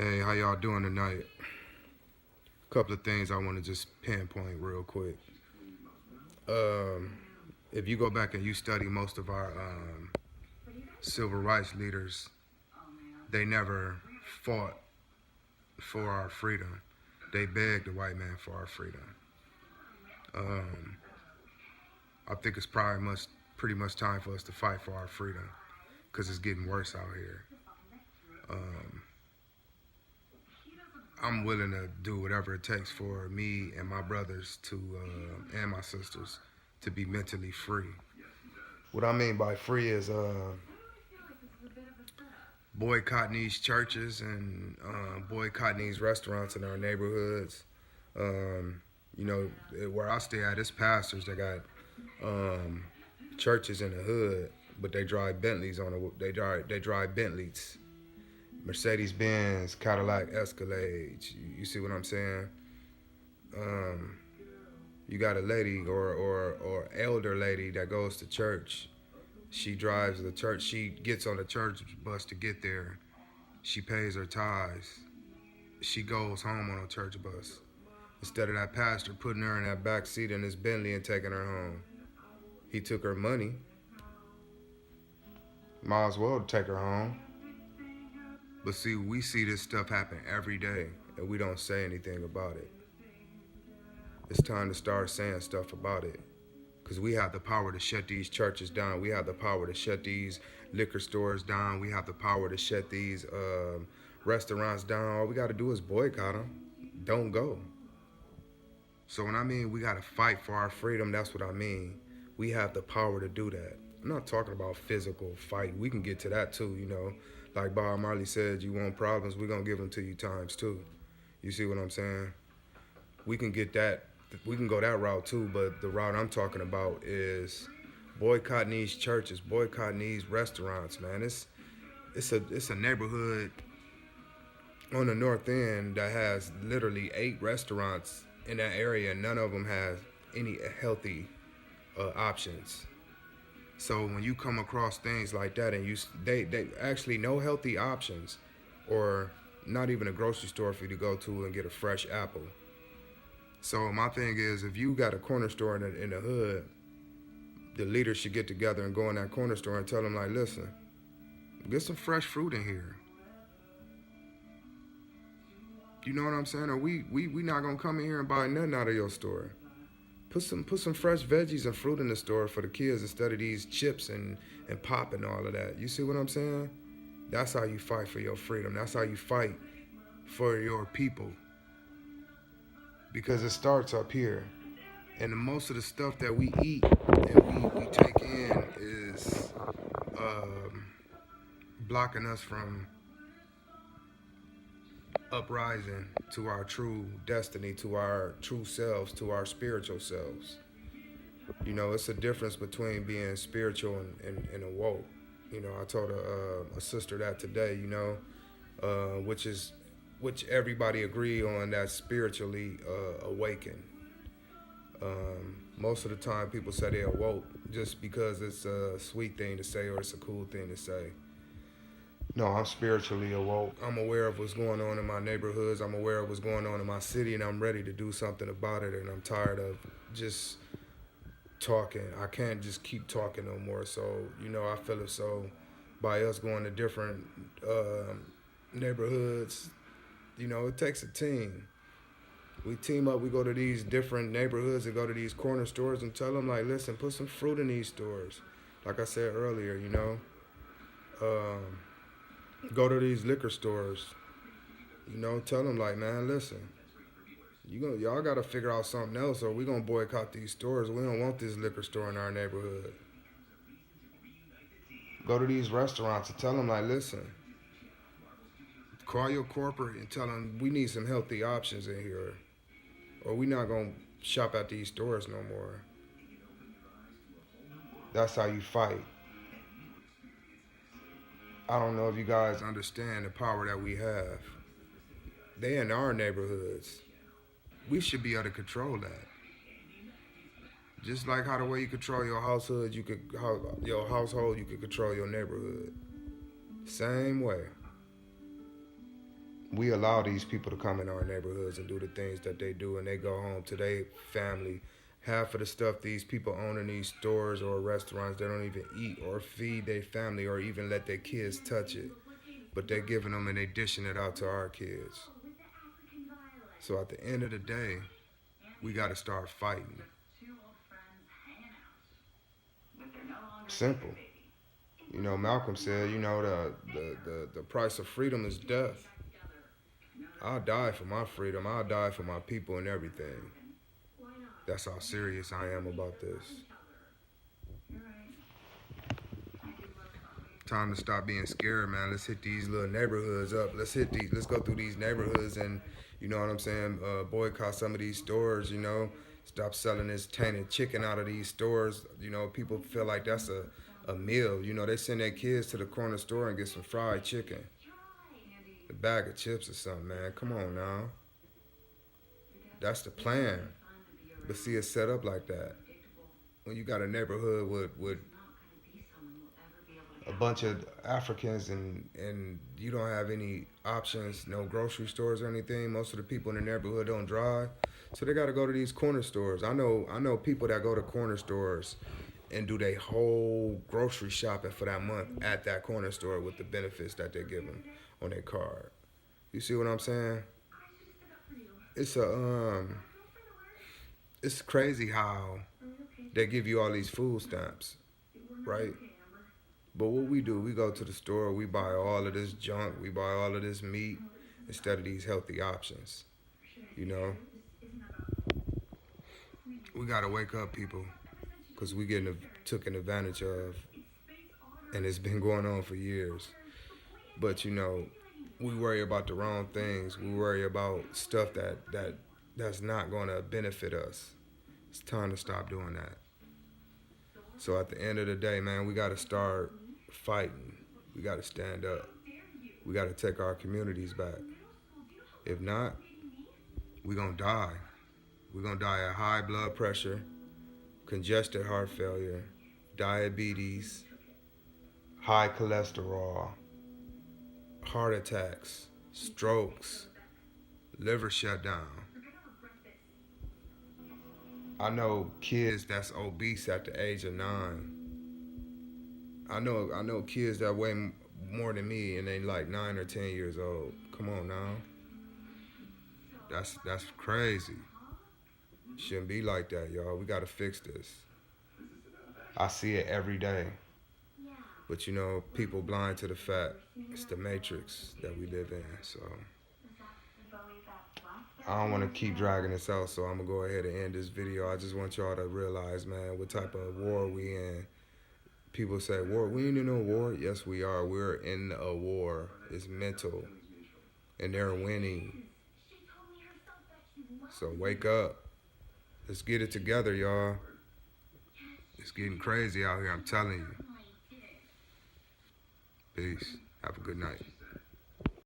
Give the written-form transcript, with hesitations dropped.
Hey, how y'all doing tonight? Couple of things I want to just pinpoint real quick. Um, if you go back and you study most of our civil rights leaders, they never fought for our freedom. They begged the white man for our freedom. Um, I think it's probably pretty much time for us to fight for our freedom because it's getting worse out here. Um, I'm willing to do whatever it takes for me and my brothers and my sisters to be mentally free. What I mean by free is boycotting these churches and boycotting these restaurants in our neighborhoods. Um, where I stay at, it's pastors that got churches in the hood, but they drive Bentleys they drive Bentleys, Mercedes Benz, Cadillac Escalades. You see what I'm saying? Um, you got a lady or elder lady that goes to church. She drives the church. She gets on the church bus to get there. She pays her tithes. She goes home on a church bus. Instead of that pastor putting her in that back seat in his Bentley and taking her home. He took her money. Might as well take her home. But see, we see this stuff happen every day, and we don't say anything about it. It's time to start saying stuff about it. Because we have the power to shut these churches down. We have the power to shut these liquor stores down. We have the power to shut these restaurants down. All we got to do is boycott them. Don't go. So when I mean we got to fight for our freedom, that's what I mean. We have the power to do that. I'm not talking about physical fight. We can get to that too, Like Bob Marley said, you want problems, we're going to give them to you times two. You see what I'm saying? We can get that. We can go that route too, but the route I'm talking about is boycotting these churches, boycotting these restaurants, man. It's a neighborhood on the north end that has literally 8 restaurants in that area, and none of them has any healthy options. So when you come across things like that, and they actually no healthy options, or not even a grocery store for you to go to and get a fresh apple. So my thing is, if you got a corner store in the hood, the leaders should get together and go in that corner store and tell them, like, listen, get some fresh fruit in here. You know what I'm saying? Or we not gonna come in here and buy nothing out of your store. Put some fresh veggies and fruit in the store for the kids instead of these chips and pop and all of that. You see what I'm saying? That's how you fight for your freedom. That's how you fight for your people. Because it starts up here. And most of the stuff that we eat and we take in is blocking us from uprising to our true destiny, to our true selves, to our spiritual selves. It's a difference between being spiritual and awoke. I told a sister that today, which everybody agree on, that spiritually awakened. Most of the time people say they awoke just because it's a sweet thing to say or it's a cool thing to say. No, I'm spiritually awoke. I'm aware of what's going on in my neighborhoods. I'm aware of what's going on in my city, and I'm ready to do something about it. And I'm tired of just talking. I can't just keep talking no more. So, I feel it. So by us going to different neighborhoods, it takes a team. We team up, we go to these different neighborhoods and go to these corner stores and tell them, like, listen, put some fruit in these stores. Like I said earlier, go to these liquor stores, tell them, like, man, listen, y'all got to figure out something else or we're going to boycott these stores. We don't want this liquor store in our neighborhood. Go to these restaurants and tell them, like, listen, call your corporate and tell them we need some healthy options in here, or we not going to shop at these stores no more. That's how you fight. I don't know if you guys understand the power that we have. They in our neighborhoods. We should be able to control that. Just like how the way you control your household, you could control your neighborhood. Same way. We allow these people to come in our neighborhoods and do the things that they do, and they go home to their family. Half of the stuff these people own in these stores or restaurants, they don't even eat or feed their family or even let their kids touch it. But they're giving them and they dishing it out to our kids. So at the end of the day, we got to start fighting. Simple. You know, Malcolm said, you know, the price of freedom is death. I'll die for my freedom. I'll die for my people and everything. That's how serious I am about this. Time to stop being scared, man. Let's hit these little neighborhoods up. Let's go through these neighborhoods and, you know what I'm saying, boycott some of these stores, you know. Stop selling this tainted chicken out of these stores. You know, people feel like that's a meal. You know, they send their kids to the corner store and get some fried chicken. A bag of chips or something, man. Come on now. That's the plan. But see, it's set up like that. When you got a neighborhood with a bunch of Africans and you don't have any options, no grocery stores or anything, most of the people in the neighborhood don't drive. So they got to go to these corner stores. I know people that go to corner stores and do their whole grocery shopping for that month at that corner store with the benefits that they give them on their card. You see what I'm saying? It's crazy how they give you all these food stamps, right? But what we do, we go to the store, we buy all of this junk, we buy all of this meat instead of these healthy options. You know, we gotta wake up, people, because we getting taken advantage of, and it's been going on for years. But you know, we worry about the wrong things. We worry about stuff that's not gonna benefit us. It's time to stop doing that. So at the end of the day, man, we gotta start fighting. We gotta stand up. We gotta take our communities back. If not, we're gonna die. We're gonna die of high blood pressure, congested heart failure, diabetes, high cholesterol, heart attacks, strokes, liver shutdown. I know kids that's obese at the age of 9. I know kids that weigh more than me and they like 9 or 10 years old. Come on now. That's crazy. Shouldn't be like that, y'all. We gotta fix this. I see it every day. But you know, people blind to the fact it's the matrix that we live in. So I don't want to keep dragging this out, so I'm gonna go ahead and end this video. I just want y'all to realize, man, what type of war we in. People say, war, we ain't in no war. Yes, we are. We're in a war. It's mental. And they're winning. So wake up. Let's get it together, y'all. It's getting crazy out here, I'm telling you. Peace. Have a good night.